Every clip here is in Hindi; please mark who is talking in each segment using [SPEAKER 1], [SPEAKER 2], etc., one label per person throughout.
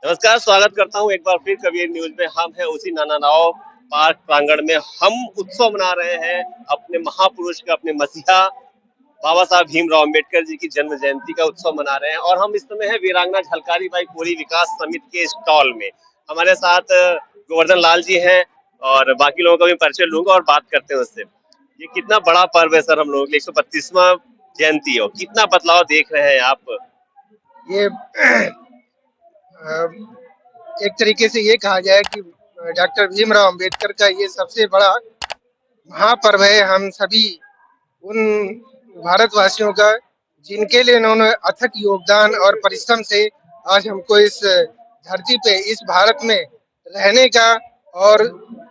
[SPEAKER 1] नमस्कार, स्वागत करता हूँ एक बार फिर कबीर न्यूज में। हम हैं उसी नाना राव पार्क प्रांगण में। हम उत्सव मना रहे हैं अपने महापुरुष का, अपने मसीहा बाबा साहब भीमराव अम्बेडकर जी की जन्म जयंती का उत्सव मना रहे हैं। और हम इस समय है वीरांगना झलकारी बाई कोरी विकास समिति के स्टॉल में। हमारे साथ गोवर्धन लाल जी हैं और बाकी लोगों का भी परिचय लूंगा और बात करते हैं उससे। ये कितना बड़ा पर्व है सर हम लोगों के लिए, 132वां जयंती हो, कितना बदलाव देख रहे हैं आप?
[SPEAKER 2] ये एक तरीके से ये कहा जाए कि डॉक्टर भीमराव अंबेडकर का ये सबसे बड़ा महापर्व है। हम सभी उन भारतवासियों का जिनके लिए उन्होंने अथक योगदान और परिश्रम से आज हमको इस धरती पे, इस भारत में रहने का और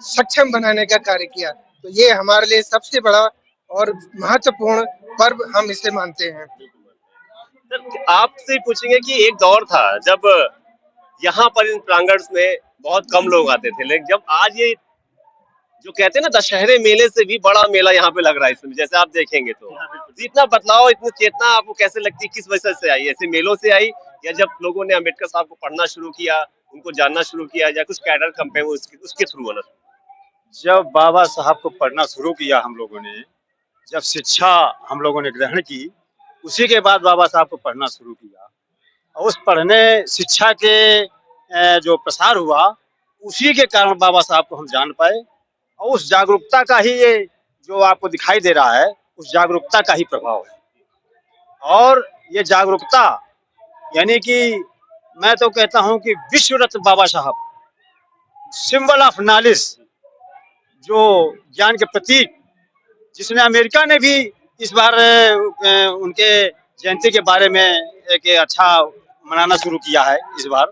[SPEAKER 2] सक्षम बनाने का कार्य किया। तो ये हमारे लिए सबसे बड़ा और महत्वपूर्ण पर्व हम इसे मानते हैं।
[SPEAKER 1] सर आपसे पूछेंगे कि एक दौर था जब यहाँ पर इन प्रांगण में बहुत कम लोग आते थे, लेकिन जब आज ये जो कहते हैं ना दशहरे मेले से भी बड़ा मेला यहाँ पे लग रहा है इसमें, जैसे आप देखेंगे तो इतना बदलाव, इतनी चेतना आपको कैसे लगती है? किस वजह से आई? ऐसे मेलों से आई या जब लोगों ने अम्बेडकर साहब को पढ़ना शुरू किया, उनको जानना शुरू किया, या कुछ कैडर कंपेन उसके थ्रू होना?
[SPEAKER 3] जब बाबा साहब को पढ़ना शुरू किया हम लोगों ने, जब शिक्षा हम लोगों ने ग्रहण की, उसी के बाद बाबा साहब को पढ़ना शुरू किया। और उस पढ़ने शिक्षा के जो प्रसार हुआ, उसी के कारण बाबा साहब को हम जान पाए। और उस जागरूकता का ही ये जो आपको दिखाई दे रहा है, उस जागरूकता का ही प्रभाव है। और ये जागरूकता यानी कि मैं तो कहता हूँ कि विश्व रत्न बाबा साहब, सिंबल ऑफ नॉलेज, जो ज्ञान के प्रतीक, जिसने अमेरिका ने भी इस बार उनके जयंती के बारे में एक अच्छा मनाना शुरू किया है। इस बार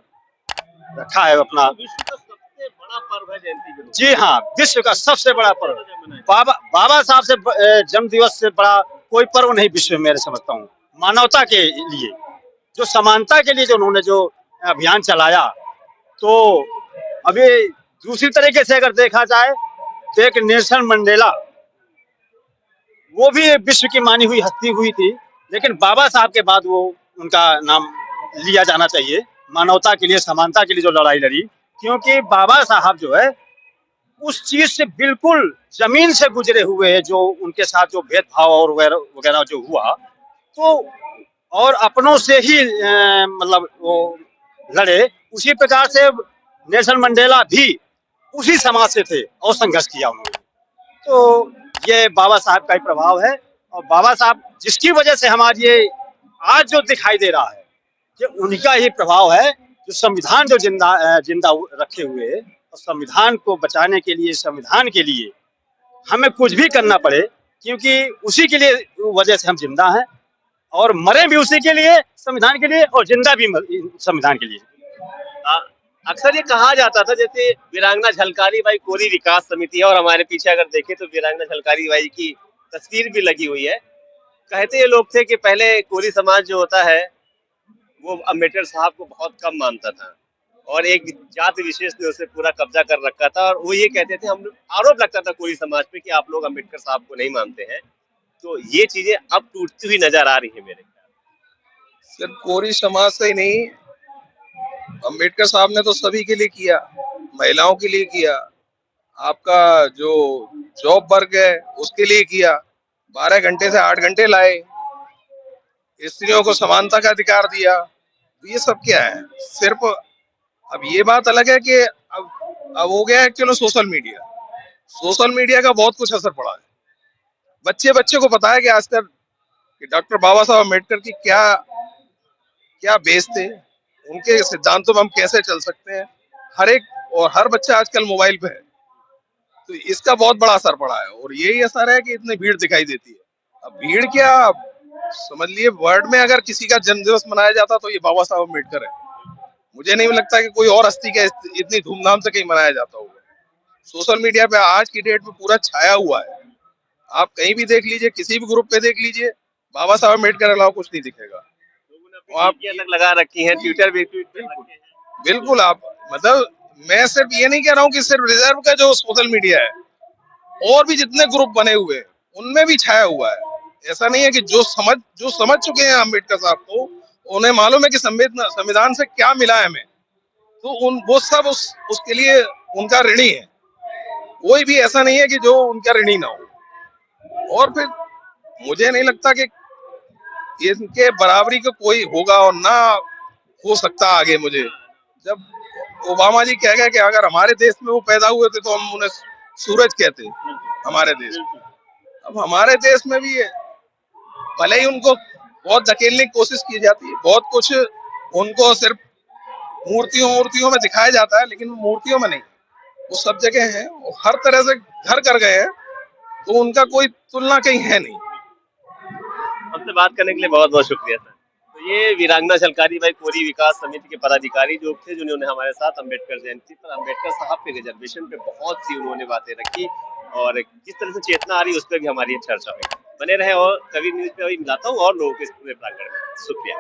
[SPEAKER 3] रखा है अपना।
[SPEAKER 1] विश्व का सबसे बड़ा पर्व है जयंती के रूप में।
[SPEAKER 3] जी हाँ, विश्व का सबसे बड़ा पर्व। बाबा साहब से जन्म दिवस से बड़ा कोई पर्व नहीं विश्व में, मेरे समझता हूँ। मानवता के लिए, जो समानता के लिए जो उन्होंने जो अभियान चलाया, तो अभी दूसरी तरीके से अगर देखा जाए तो एक नेल्सन मंडेला, वो भी विश्व की मानी हुई हस्ती हुई थी, लेकिन बाबा साहब के बाद वो उनका नाम लिया जाना चाहिए। मानवता के लिए, समानता के लिए जो लड़ाई लड़ी, क्योंकि बाबा साहब जो है उस चीज से बिल्कुल जमीन से गुजरे हुए हैं, जो उनके साथ जो भेदभाव और वगैरह जो हुआ, तो और अपनों से ही मतलब वो लड़े। उसी प्रकार से नेल्सन मंडेला भी उसी समाज से थे और संघर्ष किया उन्होंने। तो ये बाबा साहब का ही प्रभाव है। और बाबा साहब जिसकी वजह से हमारी ये आज जो दिखाई दे रहा है, ये उनका ही प्रभाव है। जो संविधान जो जिंदा रखे हुए, और संविधान को बचाने के लिए, संविधान के लिए हमें कुछ भी करना पड़े, क्योंकि उसी के लिए वजह से हम जिंदा हैं, और मरे भी उसी के लिए, संविधान के लिए, और जिंदा भी संविधान के लिए।
[SPEAKER 1] अक्सर ये कहा जाता था, जैसे वीरांगना झलकारी बाई कोरी विकास समिति है और हमारे पीछे अगर देखें तो वीरांगना झलकारी बाई की तस्वीर भी लगी हुई है। कहते ये लोग थे कि पहले कोरी समाज जो होता है वो अम्बेडकर साहब को बहुत कम मानता था और एक जाति विशेष ने उसे पूरा कब्जा कर रखा था। और वो ये कहते थे, हम आरोप लगता था कोरी समाज पे कि आप लोग अम्बेडकर साहब को नहीं मानते हैं। तो ये चीजें अब टूटती हुई नजर आ रही है मेरे ख्याल।
[SPEAKER 4] सिर्फ कोरी समाज से ही नहीं, अम्बेडकर साहब ने तो सभी के लिए किया, महिलाओं के लिए किया, आपका जो जॉब वर्ग है उसके लिए किया, 12 घंटे से 8 घंटे लाए, स्त्रियों को समानता का अधिकार दिया। तो ये सब क्या है? सिर्फ अब ये बात अलग है कि अब हो गया है चलो सोशल मीडिया का बहुत कुछ असर पड़ा है। बच्चे को पता है कि आज तक डॉक्टर बाबा साहब अम्बेडकर की क्या बेस थे, उनके सिद्धांतों में हम कैसे चल सकते हैं। हर बच्चा आजकल मोबाइल पे है, तो इसका बहुत बड़ा असर पड़ा है। और यही असर है कि इतनी भीड़ दिखाई देती है। अब भीड़ क्या, समझ लिए वर्ल्ड में अगर किसी का जन्म दिवस मनाया जाता तो ये बाबा साहब अम्बेडकर है। मुझे नहीं लगता कि कोई और हस्ती का इतनी धूमधाम से कहीं मनाया जाता होगा। सोशल मीडिया पे आज की डेट में पूरा छाया हुआ है। आप कहीं भी देख लीजिए, किसी भी ग्रुप पे देख लीजिए, बाबा साहब अम्बेडकर अलावा कुछ नहीं दिखेगा।
[SPEAKER 1] आप अलग लगा रखी है, ट्विटर भी
[SPEAKER 4] बिल्कुल। आप मतलब मैं सिर्फ ये नहीं कह रहा हूँ कि सिर्फ रिजर्व का जो सोशल मीडिया है, और भी जितने ग्रुप बने हुए हैं उनमें भी छाया हुआ है। ऐसा नहीं है कि जो समझ चुके हैं अम्बेडकर साहब को, उन्हें मालूम है कि संविधान से क्या मिला है हमें, तो वो सब उसके लिए उनका ऋणी है। कोई भी ऐसा नहीं है कि जो उनका ऋणी ना हो। और फिर मुझे नहीं लगता कि इनके बराबरी का कोई होगा और ना हो सकता आगे। मुझे जब ओबामा जी कह गए कि अगर हमारे देश में वो पैदा हुए थे तो हम उन्हें सूरज कहते, हमारे देश में। अब हमारे देश में भी है, भले ही उनको बहुत धकेलने की कोशिश की जाती है, बहुत कुछ उनको सिर्फ मूर्तियों में दिखाया जाता है, लेकिन मूर्तियों में नहीं, वो सब जगह है, वो हर तरह से घर कर गए हैं, तो उनका कोई तुलना कहीं है नहीं।
[SPEAKER 1] हमसे बात करने के लिए बहुत बहुत शुक्रिया सर। तो ये वीरांगना झलकारी बाई कोरी विकास समिति के पदाधिकारी जो थे, जिन्होंने हमारे साथ अम्बेडकर जयंती पर अम्बेडकर साहब के रिजर्वेशन पे बहुत सी उन्होंने बातें रखी और किस तरह से चेतना आ रही है उस पर भी हमारी चर्चा हुई। बने रहे और कवि न्यूज पे अभी मिलाता हूँ और लोगों के इस पूरे प्रांगण में। शुक्रिया।